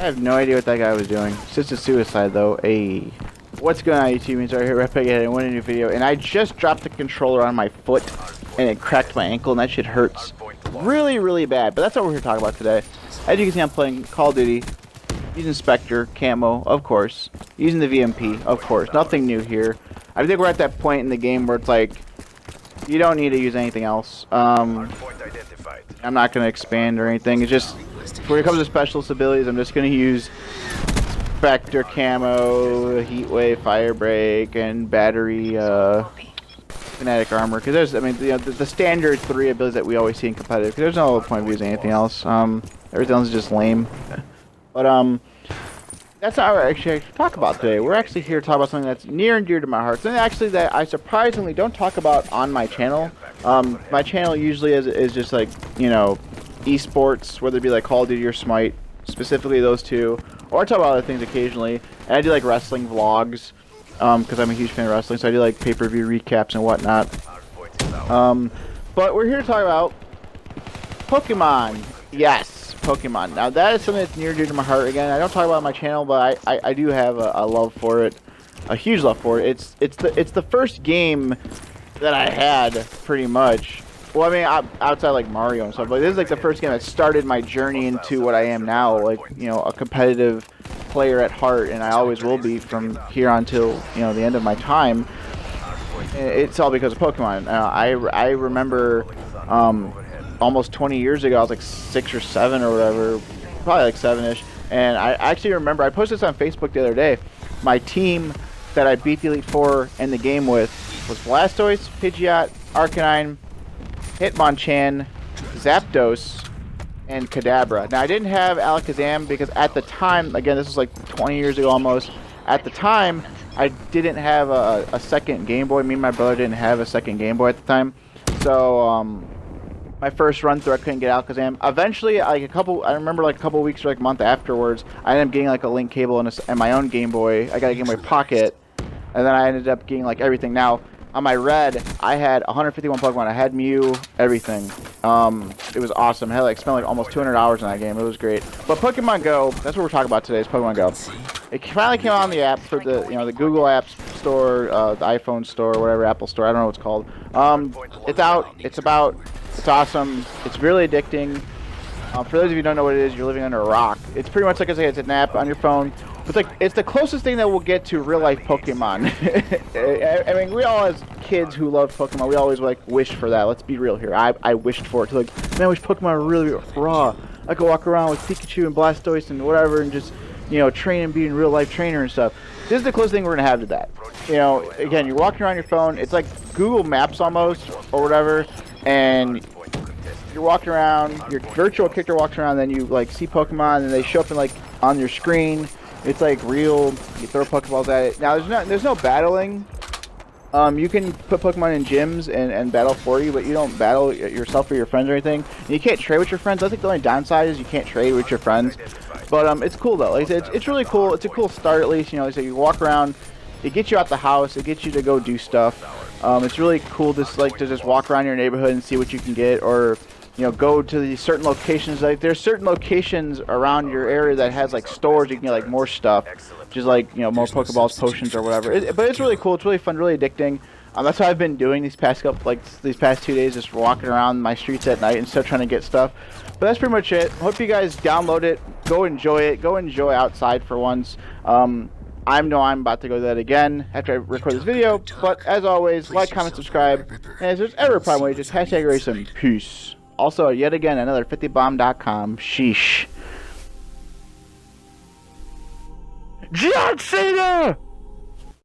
I have no idea what that guy was doing. It's just a suicide though. Hey. What's going on, YouTube? It's right here, Red Pig, and a new video. And I just dropped the controller on my foot and it cracked my ankle, and that shit hurts really, really bad. But that's what we're here to talk about today. As you can see, I'm playing Call of Duty, using Spectre, camo, of course, using the VMP, of course. Nothing new here. I think we're at that point in the game where it's like, you don't need to use anything else. I'm not going to expand or anything. It's just, when it comes to specialist abilities, I'm just going to use Spectre camo, heat wave, fire break, and battery kinetic armor. Because there's, I mean, the standard 3 abilities that we always see in competitive. Because there's no point of using anything else. Everything else is just lame. But that's not what we're actually talk about today. We're actually here to talk about something that's near and dear to my heart. Something actually that I surprisingly don't talk about on my channel. My channel usually is just like, you know, esports, whether it be like Call of Duty or Smite, specifically those two. Or I talk about other things occasionally, and I do like wrestling vlogs, because I'm a huge fan of wrestling, so I do like pay-per-view recaps and whatnot. But we're here to talk about Pokemon. Yes, Pokemon. Now that is something that's near and dear to my heart. Again, I don't talk about it on my channel, but I do have a love for it, a huge love for it. It's the first game that I had, pretty much. Well, I mean, outside like Mario and stuff, but this is like the first game that started my journey into what I am now, like, you know, a competitive player at heart, and I always will be from here until, you know, the end of my time. It's all because of Pokemon. I remember almost 20 years ago, I was like 6 or 7 or whatever, probably like 7-ish, and I actually remember, I posted this on Facebook the other day, my team that I beat the Elite Four in the game with was Blastoise, Pidgeot, Arcanine, Hitmonchan, Zapdos, and Kadabra. Now, I didn't have Alakazam because at the time, again, this was like 20 years ago almost, at the time, I didn't have a second Game Boy. Me and my brother didn't have a second Game Boy at the time. So, my first run through, I couldn't get Alakazam. Eventually, like I remember like a couple weeks or like a month afterwards, I ended up getting like a Link cable and my own Game Boy. I got a Game Boy Pocket, and then I ended up getting like everything. Now, on my red, I had 151 Pokemon. I had Mew, everything. It was awesome. I had like spent like almost 200 hours in that game. It was great. But Pokemon Go, that's what we're talking about today. Is Pokemon Go. It finally came out on the app for the, you know, the Google Apps Store, the iPhone Store, whatever, Apple Store. I don't know what it's called. It's out. It's awesome. It's really addicting. For those of you who don't know what it is, you're living under a rock. It's pretty much like I say, it's an app on your phone. It's the closest thing that we'll get to real life Pokemon. I mean, we all as kids who love Pokemon, we always like wish for that. Let's be real here. I wished for it. Like, man, I wish Pokemon were really raw. I could walk around with Pikachu and Blastoise and whatever, and just, you know, train and be a real life trainer and stuff. This is the closest thing we're gonna have to that. You know, again, you're walking around your phone. It's like Google Maps almost, or whatever, and you're walking around. Your virtual character walks around, then you like see Pokemon, and they show up in like on your screen. It's like real. You throw Pokeballs at it. Now there's no battling. You can put Pokemon in gyms and battle for you, but you don't battle yourself or your friends or anything. And you can't trade with your friends. I think the only downside is you can't trade with your friends. But it's cool though. Like I said, it's really cool. It's a cool start at least. You know, like I said, you walk around. It gets you out the house. It gets you to go do stuff. It's really cool to just walk around your neighborhood and see what you can get, or, you know, go to these certain locations. Like, there's certain locations around your area that has like stores you can get like more stuff, just like, you know, more Pokeballs, potions, or whatever. But it's really cool. It's really fun, really addicting. That's what I've been doing these past 2 days, just walking around my streets at night and still trying to get stuff. But that's pretty much it. Hope you guys download it. Go enjoy it. Go enjoy outside for once. I know I'm about to go to that again after I record this video. But as always, like, comment, subscribe. And if there's ever a problem, just hashtag racing. Peace. Also, yet again, another 50bomb.com. Sheesh. John Cena!